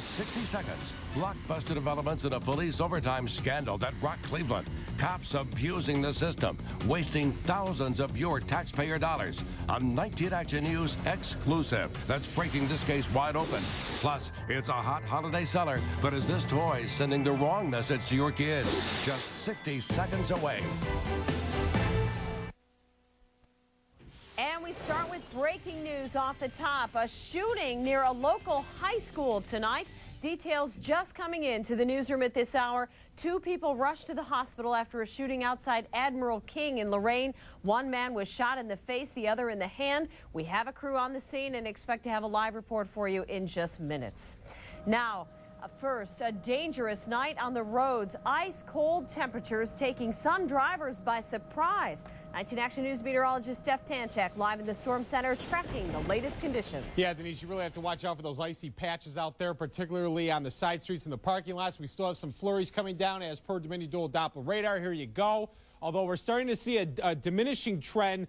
60 seconds, blockbuster developments in a police overtime scandal that rocked Cleveland. Cops abusing the system, wasting thousands of your taxpayer dollars. A 19 Action News exclusive that's breaking this case wide open. Plus, it's a hot holiday seller, but is this toy sending the wrong message to your kids? Just 60 seconds away. And we start with breaking news off the top. A shooting near a local high school tonight. Details just coming in to the newsroom at this hour. 2 people rushed to the hospital after a shooting outside Admiral King in Lorain. One man was shot in the face, the other in the hand. We have a crew on the scene and expect to have a live report for you in just minutes. Now, first, a dangerous night on the roads. Ice-cold temperatures taking some drivers by surprise. 19 Action News meteorologist Jeff Tanchak live in the Storm Center tracking the latest conditions. Yeah, Denise, you really have to watch out for those icy patches out there, particularly on the side streets and the parking lots. We still have some flurries coming down as per Dominion Dual Doppler radar. Here you go. Although we're starting to see a diminishing trend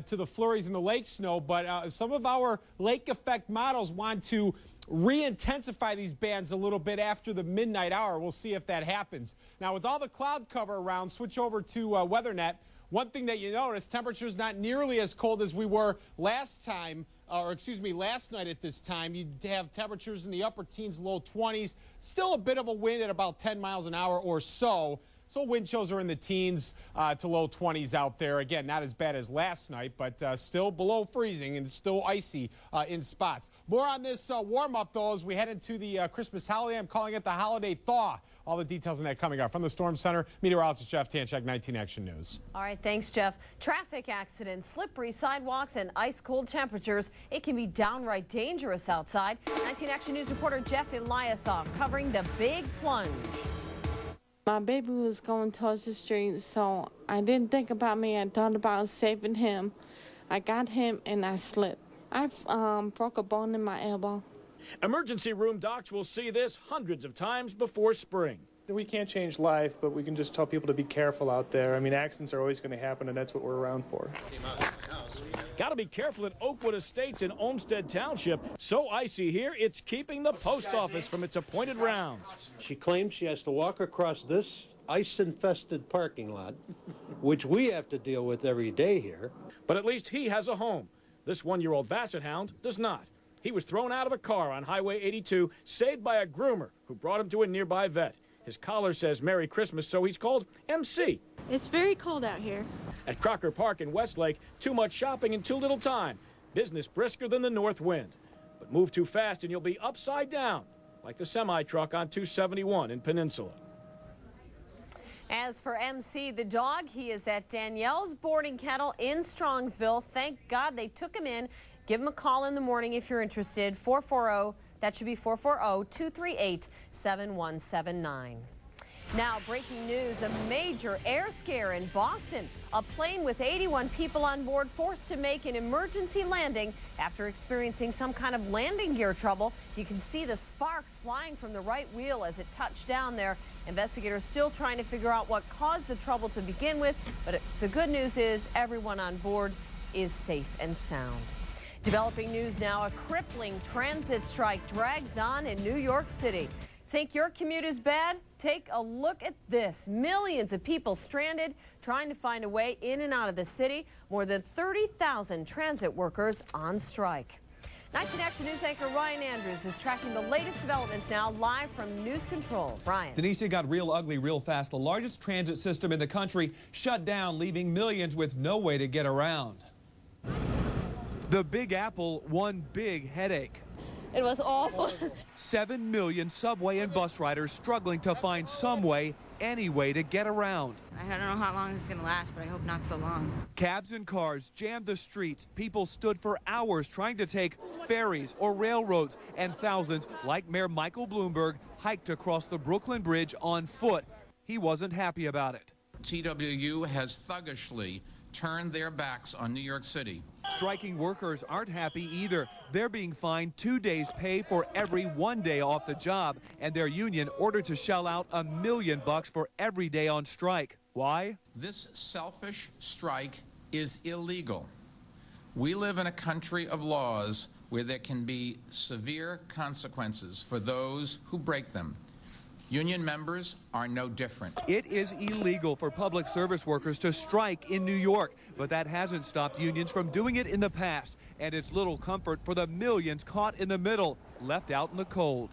to the flurries and the lake snow, but some of our lake effect models want to re-intensify these bands a little bit after the midnight hour. We'll see if that happens. Now, with all the cloud cover around, switch over to WeatherNet. One thing that you notice, temperatures not nearly as cold as we were last night at this time. You'd have temperatures in the upper teens, low 20s. Still a bit of a wind at about 10 miles an hour or so. So wind chills are in the teens to low 20s out there. Again, not as bad as last night, but still below freezing and still icy in spots. More on this warm-up, though, as we head into the Christmas holiday. I'm calling it the holiday thaw. All the details on that coming up. From the Storm Center, meteorologist Jeff Tanchak, 19 Action News. All right, thanks, Jeff. Traffic accidents, slippery sidewalks, and ice-cold temperatures. It can be downright dangerous outside. 19 Action News reporter Jeff Eliasov covering the big plunge. My baby was going towards the street, so I didn't think about me. I thought about saving him. I got him and I slipped. I broke a bone in my elbow. Emergency room docs will see this hundreds of times before spring. We can't change life, but we can just tell people to be careful out there. I mean, accidents are always going to happen, and that's what we're around for. Got to be careful at Oakwood Estates in Olmsted Township. So icy here, it's keeping the post office from its appointed rounds. She claims she has to walk across this ice-infested parking lot, which we have to deal with every day here. But at least he has a home. This 1-year-old Basset Hound does not. He was thrown out of a car on Highway 82, saved by a groomer who brought him to a nearby vet. His collar says Merry Christmas, so he's called MC. It's very cold out here. At Crocker Park in Westlake, too much shopping in too little time. Business brisker than the north wind. But move too fast and you'll be upside down, like the semi-truck on 271 in Peninsula. As for MC the dog, he is at Danielle's Boarding Kennel in Strongsville. Thank God they took him in. Give him a call in the morning if you're interested. 440, that should be 440-238-7179. Now, breaking news, a major air scare in Boston. A plane with 81 people on board forced to make an emergency landing after experiencing some kind of landing gear trouble. You can see the sparks flying from the right wheel as it touched down there. Investigators still trying to figure out what caused the trouble to begin with, but the good news is everyone on board is safe and sound. Developing news now, a crippling transit strike drags on in New York City. Think your commute is bad? Take a look at this. Millions of people stranded, trying to find a way in and out of the city. More than 30,000 transit workers on strike. 19 Action News anchor Ryan Andrews is tracking the latest developments now live from News Control. Ryan. Denise, it got real ugly real fast. The largest transit system in the country shut down, leaving millions with no way to get around. The Big Apple, one big headache. It was awful. 7 million subway and bus riders struggling to find some way, any way to get around. I don't know how long this is going to last, but I hope not so long. Cabs and cars jammed the streets. People stood for hours trying to take ferries or railroads, and thousands, like Mayor Michael Bloomberg, hiked across the Brooklyn Bridge on foot. He wasn't happy about it. TWU has thuggishly turned their backs on New York City. Striking workers aren't happy either. They're being fined 2 days' pay for every 1 day off the job, and their union ordered to shell out $1 million for every day on strike. Why? This selfish strike is illegal. We live in a country of laws where there can be severe consequences for those who break them. Union members are no different. It is illegal for public service workers to strike in New York, but that hasn't stopped unions from doing it in the past, and it's little comfort for the millions caught in the middle, left out in the cold.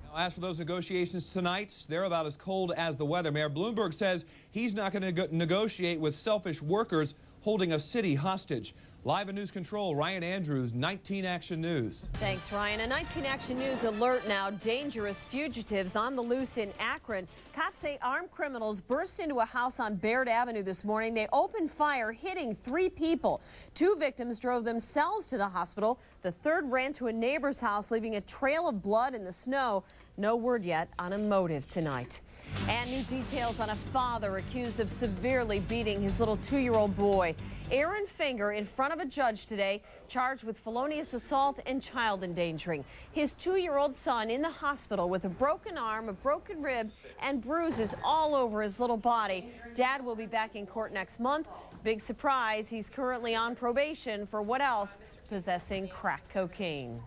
Now, as for those negotiations tonight, they're about as cold as the weather. Mayor Bloomberg says he's not going to negotiate with selfish workers holding a city hostage. Live in News Control, Ryan Andrews, 19 Action News. Thanks, Ryan. A 19 Action News alert now. Dangerous fugitives on the loose in Akron. Cops say armed criminals burst into a house on Baird Avenue this morning. They opened fire, hitting 3 people. 2 victims drove themselves to the hospital. The third ran to a neighbor's house, leaving a trail of blood in the snow. No word yet on a motive tonight. And new details on a father accused of severely beating his little 2-year-old boy. Aaron Finger in front of a judge today, charged with felonious assault and child endangering. His 2-year-old son in the hospital with a broken arm, a broken rib, and bruises all over his little body. Dad will be back in court next month. Big surprise, he's currently on probation for what else? Possessing crack cocaine.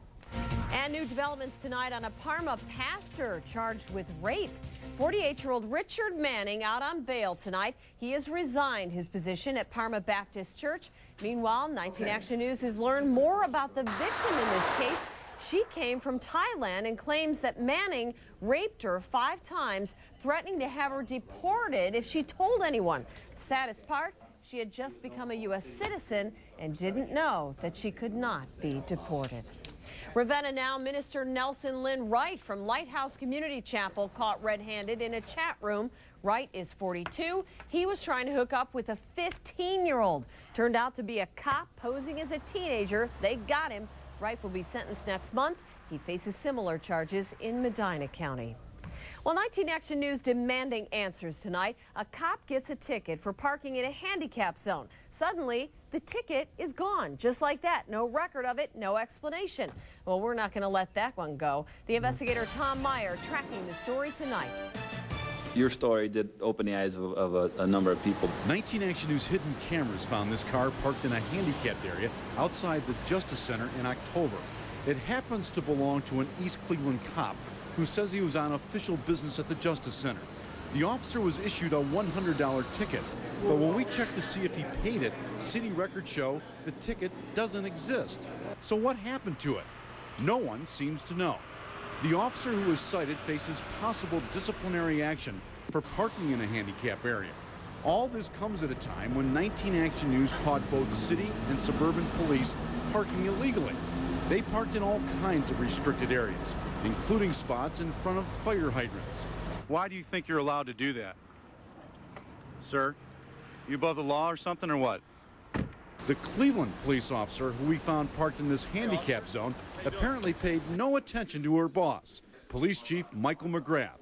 And new developments tonight on a Parma pastor charged with rape. 48-year-old Richard Manning out on bail tonight. He has resigned his position at Parma Baptist Church. Meanwhile, 19 Action News has learned more about the victim in this case. She came from Thailand and claims that Manning raped her 5 times, threatening to have her deported if she told anyone. Saddest part, she had just become a U.S. citizen and didn't know that she could not be deported. Ravenna now. Minister Nelson Lynn Wright from Lighthouse Community Chapel caught red-handed in a chat room. Wright is 42. He was trying to hook up with a 15-year-old. Turned out to be a cop posing as a teenager. They got him. Wright will be sentenced next month. He faces similar charges in Medina County. Well, 19 Action News demanding answers tonight. A cop gets a ticket for parking in a handicap zone. Suddenly, the ticket is gone, just like that. No record of it, no explanation. Well, we're not going to let that one go. The investigator Tom Meyer tracking the story tonight. Your story did open the eyes of a number of people. 19 Action News hidden cameras found this car parked in a handicapped area outside the Justice Center in October. It happens to belong to an East Cleveland cop who says he was on official business at the Justice Center. The officer was issued a $100 ticket, but when we checked to see if he paid it, city records show the ticket doesn't exist. So what happened to it? No one seems to know. The officer who was cited faces possible disciplinary action for parking in a handicap area. All this comes at a time when 19 Action News caught both city and suburban police parking illegally. They parked in all kinds of restricted areas, including spots in front of fire hydrants. Why do you think you're allowed to do that? Sir, you above the law or something, or what? The Cleveland police officer who we found parked in this handicap zone apparently paid no attention to her boss, Police Chief Michael McGrath.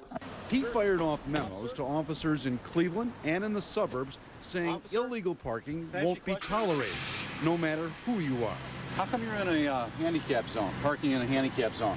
He fired off memos to officers in Cleveland and in the suburbs saying illegal parking won't be tolerated, no matter who you are. How come you're in a handicap zone, parking in a handicap zone?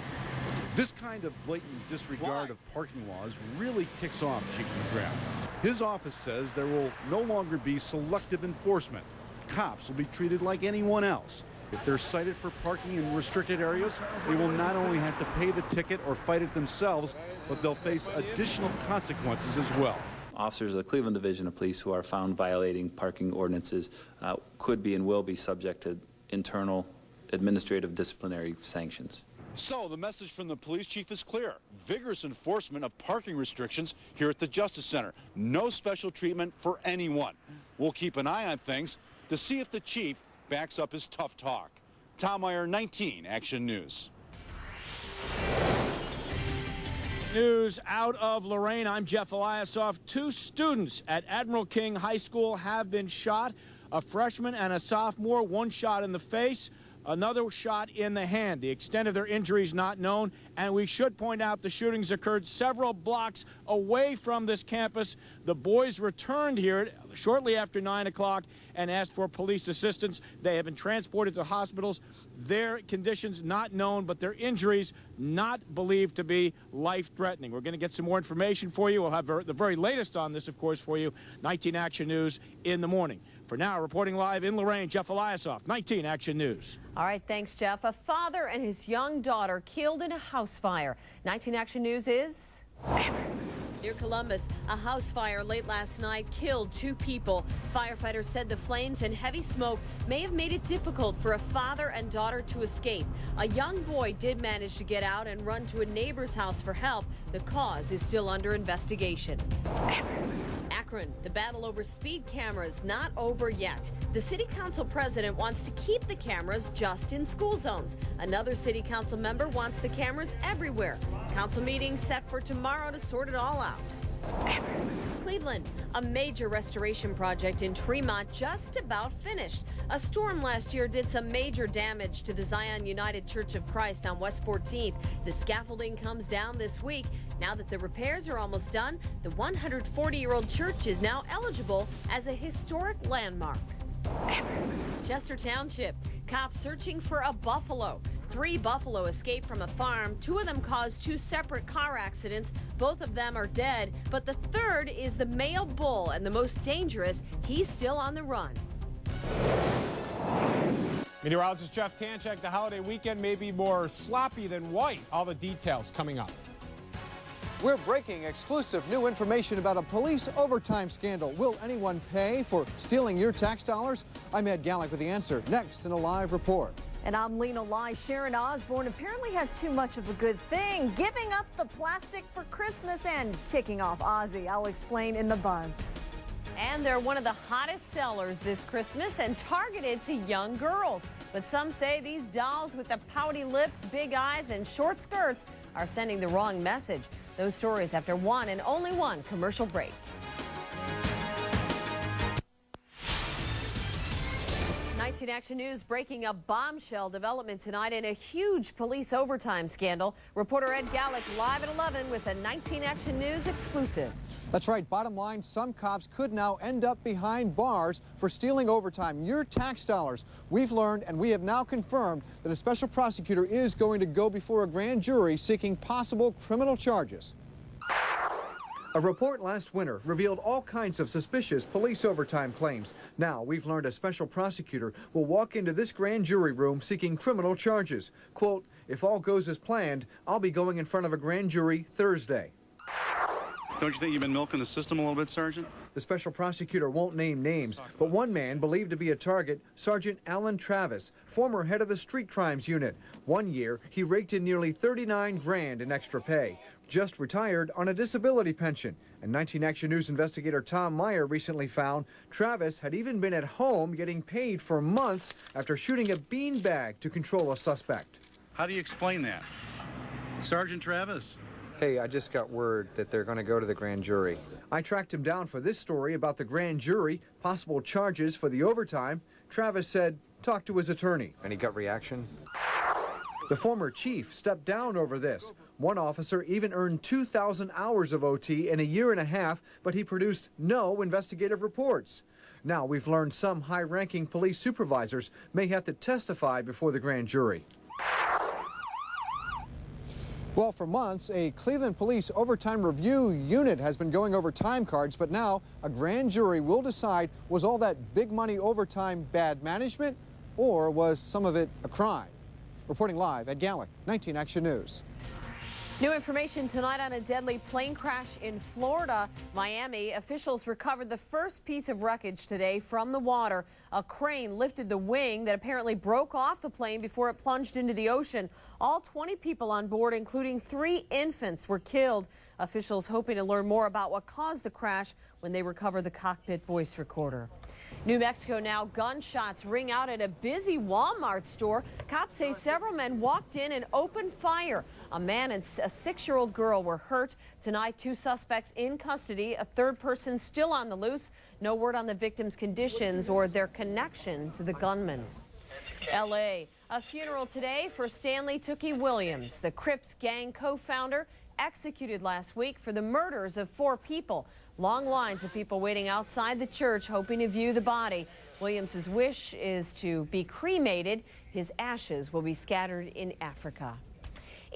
This kind of blatant disregard of parking laws really ticks off Chief McGrath. His office says there will no longer be selective enforcement. Cops will be treated like anyone else. If they're cited for parking in restricted areas, they will not only have to pay the ticket or fight it themselves, but they'll face additional consequences as well. Officers of the Cleveland Division of Police who are found violating parking ordinances could be and will be subject to internal administrative disciplinary sanctions. So the message from the police chief is clear. Vigorous enforcement of parking restrictions here at the Justice Center. No special treatment for anyone. We'll keep an eye on things to see if the chief backs up his tough talk. Tom Meyer, 19 Action News. News out of Lorraine. I'm Jeff Eliasoff. 2 students at Admiral King High School have been shot. A freshman and a sophomore, 1 shot in the face, another shot in the hand. The extent of their injuries not known, and we should point out the shootings occurred several blocks away from this campus. The boys returned here shortly after 9 o'clock and asked for police assistance. They have been transported to hospitals. Their conditions not known, but their injuries not believed to be life-threatening. We're going to get some more information for you. We'll have the very latest on this, of course, for you. 19 Action News in the morning. For now, reporting live in Lorraine, Jeff Eliasoff, 19 Action News. All right, thanks, Jeff. A father and his young daughter killed in a house fire. 19 Action News is... Near Columbus, a house fire late last night killed 2 people. Firefighters said the flames and heavy smoke may have made it difficult for a father and daughter to escape. A young boy did manage to get out and run to a neighbor's house for help. The cause is still under investigation. Akron, the battle over speed cameras not over yet. The city council president wants to keep the cameras just in school zones. Another city council member wants the cameras everywhere. Council meeting set for tomorrow to sort it all out. Cleveland, a major restoration project in Tremont just about finished. A storm last year did some major damage to the Zion United Church of Christ on West 14th. The scaffolding comes down this week. Now that the repairs are almost done, the 140-year-old church is now eligible as a historic landmark. Chester Township, cops searching for a buffalo. 3 buffalo escaped from a farm. 2 of them caused 2 separate car accidents. Both of them are dead, but the third is the male bull and the most dangerous. He's still on the run. Meteorologist Jeff Tanchak, the holiday weekend may be more sloppy than white. All the details coming up. We're breaking exclusive new information about a police overtime scandal. Will anyone pay for stealing your tax dollars? I'm Ed Gallick with the answer next in a live report. And I'm Lena Lai. Sharon Osbourne apparently has too much of a good thing, giving up the plastic for Christmas and ticking off Ozzy. I'll explain in the Buzz. And they're one of the hottest sellers this Christmas and targeted to young girls. But some say these dolls with the pouty lips, big eyes, and short skirts are sending the wrong message. Those stories after one and only one commercial break. 19 Action News breaking a bombshell development tonight in a huge police overtime scandal. Reporter Ed Gallick live at 11 with a 19 Action News exclusive. That's right. Bottom line, some cops could now end up behind bars for stealing overtime, your tax dollars. We've learned and we have now confirmed that a special prosecutor is going to go before a grand jury seeking possible criminal charges. A report last winter revealed all kinds of suspicious police overtime claims. Now we've learned a special prosecutor will walk into this grand jury room seeking criminal charges. Quote, if all goes as planned, I'll be going in front of a grand jury Thursday. Don't you think you've been milking the system a little bit, Sergeant? The special prosecutor won't name names, but one man believed to be a target, Sergeant Alan Travis, former head of the Street Crimes Unit. 1 year, he raked in nearly 39 grand in extra pay. Just retired on a disability pension. And 19 Action News investigator Tom Meyer recently found Travis had even been at home getting paid for months after shooting a beanbag to control a suspect. How do you explain that? Sergeant Travis? Hey, I just got word that they're going to go to the grand jury. I tracked him down for this story about the grand jury, possible charges for the overtime. Travis said, talk to his attorney. Any gut reaction? The former chief stepped down over this. One officer even earned 2,000 hours of OT in a year and a half, but he produced no investigative reports. Now we've learned some high-ranking police supervisors may have to testify before the grand jury. Well, for months, a Cleveland Police Overtime Review Unit has been going over time cards, but now a grand jury will decide, was all that big money overtime bad management, or was some of it a crime? Reporting live at Gallick, 19 Action News. New information tonight on a deadly plane crash in Florida. Miami officials recovered the first piece of wreckage today from the water. A crane lifted the wing that apparently broke off the plane before it plunged into the ocean. All 20 people on board, including 3 infants, were killed. Officials hoping to learn more about what caused the crash when they recover the cockpit voice recorder. New Mexico now, gunshots ring out at a busy Walmart store. Cops say several men walked in and opened fire. A man and a 6-year-old girl were hurt. Tonight, 2 suspects in custody, a 3rd person still on the loose. No word on the victim's conditions or their connection to the gunman. L.A., a funeral today for Stanley Tookie Williams, the Crips gang co-founder, executed last week for the murders of 4 people. Long lines of people waiting outside the church hoping to view the body. Williams's wish is to be cremated. His ashes will be scattered in Africa.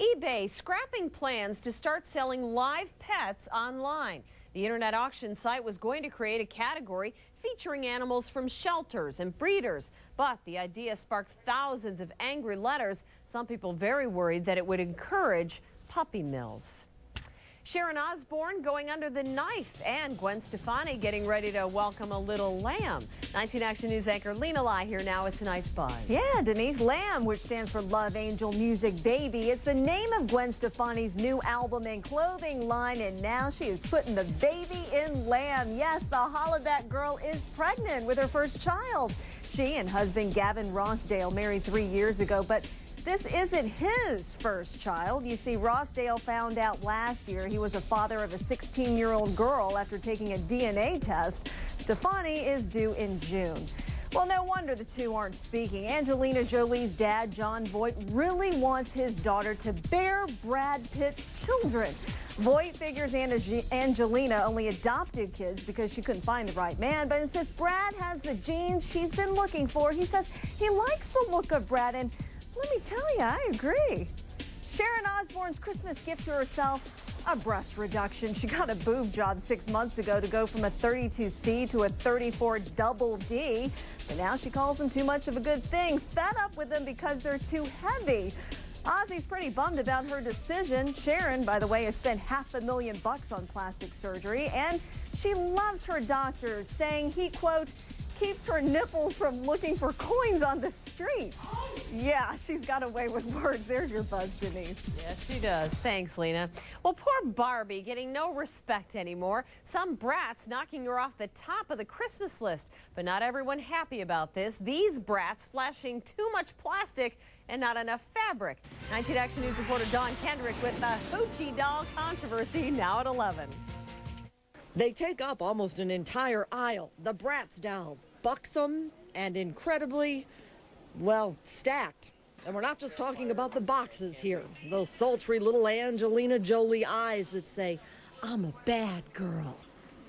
eBay scrapping plans to start selling live pets online. The internet auction site was going to create a category featuring animals from shelters and breeders, but the idea sparked thousands of angry letters. Some people very worried that it would encourage puppy mills. Sharon Osbourne going under the knife, and Gwen Stefani getting ready to welcome a little lamb. 19 Action News anchor Lena Lai here now at tonight's Buzz. Yeah, Denise, Lamb, which stands for Love Angel Music Baby. It's the name of Gwen Stefani's new album and clothing line, and now she is putting the baby in Lamb. Yes, the Hollaback girl is pregnant with her first child. She and husband Gavin Rossdale married 3 years ago, but this isn't his first child. You see, Rossdale found out last year he was a father of a 16-year-old girl after taking a DNA test. Stefani is due in June. Well, no wonder the two aren't speaking. Angelina Jolie's dad, Jon Voight, really wants his daughter to bear Brad Pitt's children. Voight figures Angelina only adopted kids because she couldn't find the right man, but insists Brad has the genes she's been looking for. He says he likes the look of Brad, and let me tell you, I agree. Sharon Osbourne's Christmas gift to herself, a breast reduction. She got a boob job 6 months ago to go from a 32C to a 34 double D. But now she calls them too much of a good thing, fed up with them because they're too heavy. Ozzy's pretty bummed about her decision. Sharon, by the way, has spent $500,000 on plastic surgery, and she loves her doctor, saying he, quote, keeps her nipples from looking for coins on the street. Yeah, she's got away with words. There's your Buzz, Denise. Yes, she does. Thanks, Lena. Well, poor Barbie getting no respect anymore. Some brats knocking her off the top of the Christmas list. But not everyone happy about this. These brats flashing too much plastic and not enough fabric. 19 Action News reporter Dawn Kendrick with the Hoochie doll controversy now at 11. They take up almost an entire aisle. The Bratz dolls, buxom and incredibly, well, stacked. And we're not just talking about the boxes here. Those sultry little Angelina Jolie eyes that say, I'm a bad girl.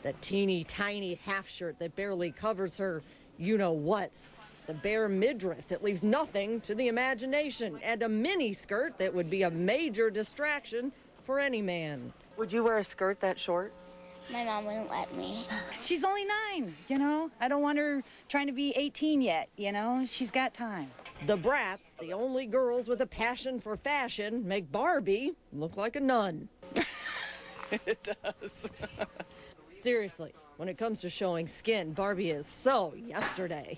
The teeny tiny half shirt that barely covers her you-know-whats. The bare midriff that leaves nothing to the imagination. And a mini skirt that would be a major distraction for any man. Would you wear a skirt that short? My mom wouldn't let me. She's only 9, you know? I don't want her trying to be 18 yet, you know? She's got time. The Bratz, the only girls with a passion for fashion, make Barbie look like a nun. It does. Seriously, when it comes to showing skin, Barbie is so yesterday.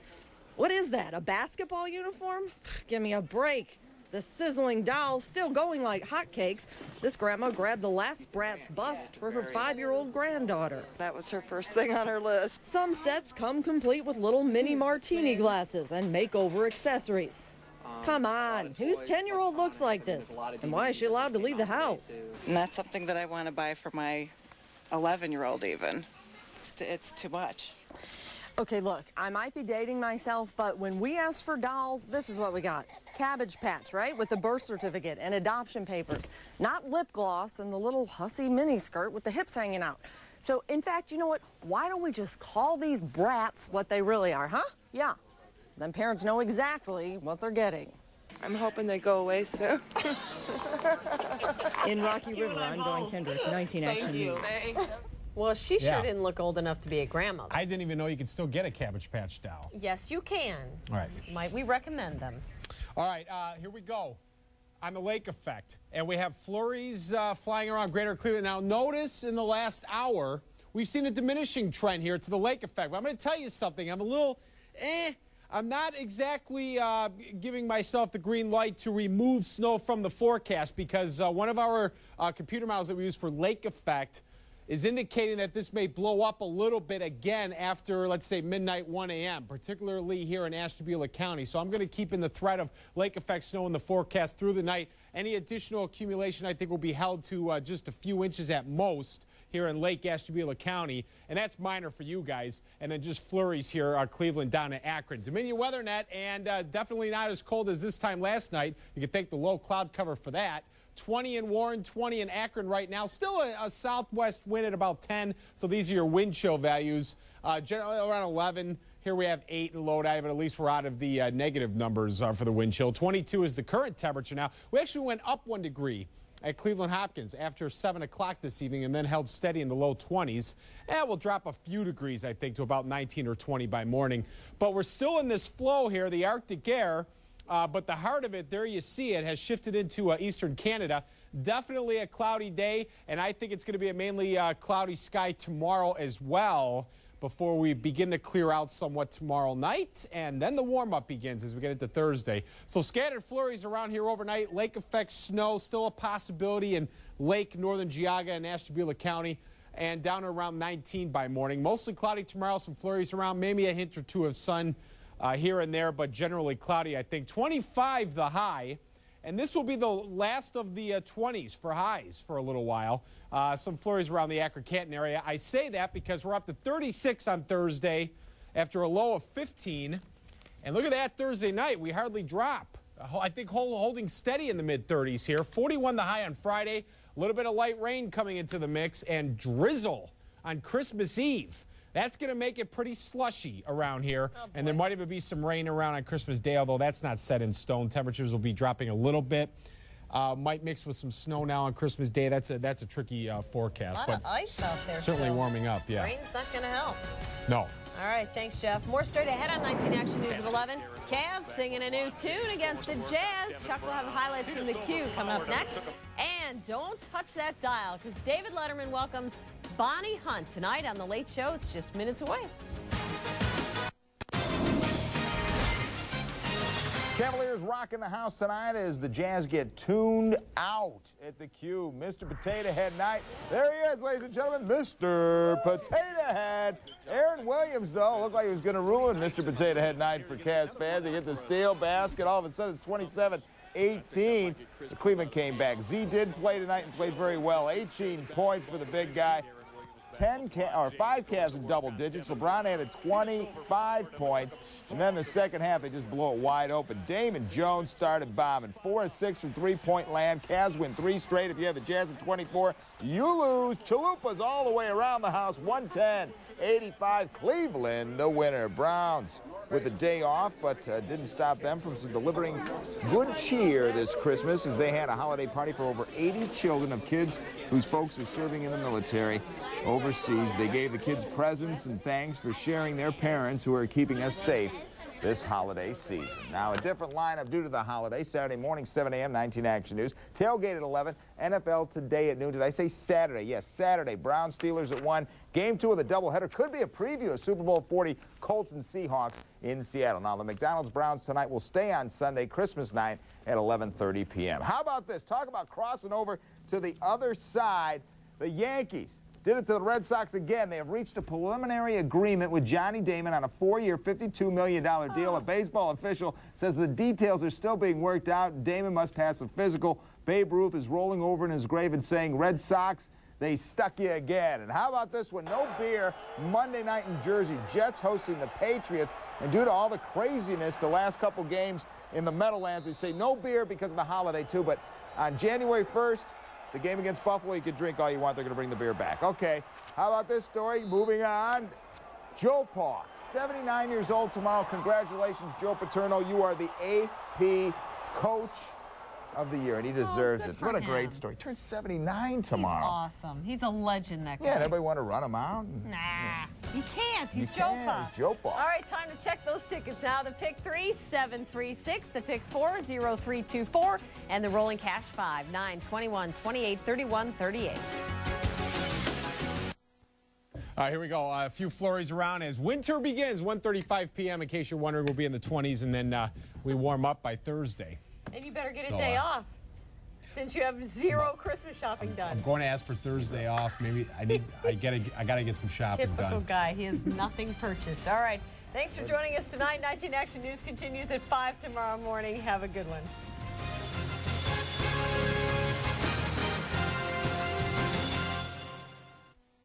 What is that, a basketball uniform? Give me a break. The sizzling doll's still going like hotcakes. This grandma grabbed the last Bratz bust for her 5-year-old granddaughter. That was her first thing on her list. Some sets come complete with little mini martini glasses and makeover accessories. Come on, whose 10-year-old looks like this? And why is she allowed to leave the house? And that's something that I want to buy for my 11-year-old even. It's too much. Okay, look, I might be dating myself, but when we asked for dolls, this is what we got. Cabbage Patch, right, with the birth certificate and adoption papers. Not lip gloss and the little hussy miniskirt with the hips hanging out. So, in fact, you know what? Why don't we just call these brats what they really are, huh? Yeah. Then parents know exactly what they're getting. I'm hoping they go away soon. In Rocky River, I'm Dawn Kendrick, 19 Action News. Well, she sure Yeah. didn't look old enough to be a grandmother. I didn't even know you could still get a Cabbage Patch doll. Yes, you can. All right. Might we recommend them? All right, here we go. On the lake effect. And we have flurries flying around greater Cleveland. Now, notice in the last hour, we've seen a diminishing trend here to the lake effect. But I'm going to tell you something. I'm a little, I'm not exactly giving myself the green light to remove snow from the forecast because one of our computer models that we use for lake effect is indicating that this may blow up a little bit again after, let's say, midnight, 1 a.m., particularly here in Ashtabula County. So I'm going to keep in the threat of lake effect snow in the forecast through the night. Any additional accumulation, I think, will be held to just a few inches at most here in Lake Ashtabula County, and that's minor for you guys. And then just flurries here, Cleveland down to Akron. Dominion WeatherNet, and definitely not as cold as this time last night. You can thank the low cloud cover for that. 20 in Warren, 20 in Akron right now. Still a southwest wind at about 10, so these are your wind chill values. Generally around 11. Here we have 8 in Lodi, but at least we're out of the negative numbers for the wind chill. 22 is the current temperature now. We actually went up 1 degree at Cleveland Hopkins after 7 o'clock this evening and then held steady in the low 20s. And we'll drop a few degrees, I think, to about 19 or 20 by morning. But we're still in this flow here, the Arctic air. But the heart of it, there you see it, has shifted into eastern Canada. Definitely a cloudy day, and I think it's going to be a mainly cloudy sky tomorrow as well before we begin to clear out somewhat tomorrow night, and then the warm-up begins as we get into Thursday. So scattered flurries around here overnight. Lake effect snow, still a possibility in Lake, Northern Geauga, and Ashtabula County, and down to around 19 by morning. Mostly cloudy tomorrow, some flurries around, maybe a hint or two of sun here and there, but generally cloudy, I think. 25 the high, and this will be the last of the 20s for highs for a little while. Some flurries around the Akron-Canton area. I say that because we're up to 36 on Thursday after a low of 15. And look at that Thursday night. We hardly drop. I think holding steady in the mid-30s here. 41 the high on Friday. A little bit of light rain coming into the mix and drizzle on Christmas Eve. That's going to make it pretty slushy around here, and there might even be some rain around on Christmas Day, although that's not set in stone. Temperatures will be dropping a little bit. Might mix with some snow now on Christmas Day. That's a tricky forecast. A lot of ice out there. Certainly still. warming up, yeah. Rain's not going to help. No. All right, thanks, Jeff. More straight ahead on 19 Action News at 11. Cavs singing a new tune against the Jazz. Chuck will have highlights from the Q coming up next. And don't touch that dial, because David Letterman welcomes Bonnie Hunt tonight on The Late Show. It's just minutes away. Cavaliers rocking the house tonight as the Jazz get tuned out at the Q. Mr. Potato Head night. There he is, ladies and gentlemen, Mr. Potato Head. Aaron Williams, though, looked like he was going to ruin Mr. Potato Head night for Cavs fans. They hit the steal basket. All of a sudden, it's 27-18. The Cleveland came back. Z did play tonight and played very well. 18 points for the big guy. 5 Cavs in double digits. LeBron added 25 points. And then the second half, they just blow it wide open. Damon Jones started bombing. 4 of 6 from three-point land. Cavs win 3 straight. If you have the Jazz at 24, you lose. Chalupas all the way around the house. 110-85. Cleveland, the winner. Browns with a day off, but didn't stop them from delivering good cheer this Christmas as they had a holiday party for over 80 children of kids whose folks are serving in the military overseas. They gave the kids presents and thanks for sharing their parents who are keeping us safe this holiday season. Now, a different lineup due to the holiday. Saturday morning, 7 a.m., 19 Action News. Tailgate at 11. NFL today at noon. Did I say Saturday? Yes, Saturday. Browns Steelers at 1. Game 2 of the doubleheader. Could be a preview of Super Bowl 40, Colts and Seahawks in Seattle. Now, the McDonald's Browns tonight will stay on Sunday, Christmas night at 11:30 p.m. How about this? Talk about crossing over to the other side. The Yankees did it to the Red Sox again. They have reached a preliminary agreement with Johnny Damon on a 4-year, $52 million deal. A baseball official says the details are still being worked out. Damon must pass a physical. Babe Ruth is rolling over in his grave and saying, Red Sox, they stuck you again. And how about this one? No beer Monday night in Jersey. Jets hosting the Patriots. And due to all the craziness the last couple games in the Meadowlands, they say no beer because of the holiday too. But on January 1st, the game against Buffalo, you can drink all you want. They're going to bring the beer back. Okay, how about this story? Moving on. Joe Paw, 79 years old tomorrow. Congratulations, Joe Paterno. You are the AP Coach of the Year, and he deserves it. What a great story. Turns 79 tomorrow. He's awesome. He's a legend, that guy. Yeah, and everybody want to run him out? Nah, you can't. He's Joe Paw. He's Joe Paw. All right, time to check those tickets now. The pick 3, 736. The pick 4, 0324. And the rolling cash 5, 9, 21, 28, 31, 38. All right, here we go. A few flurries around as winter begins. 1:35 p.m. In case you're wondering, we'll be in the 20s, and then we warm up by Thursday. And you better get a day off, since you have zero Christmas shopping done. I'm going to ask for Thursday off. Maybe I got to get some shopping done. Typical guy. He has nothing purchased. All right. Thanks for joining us tonight. 19 Action News continues at 5 tomorrow morning. Have a good one.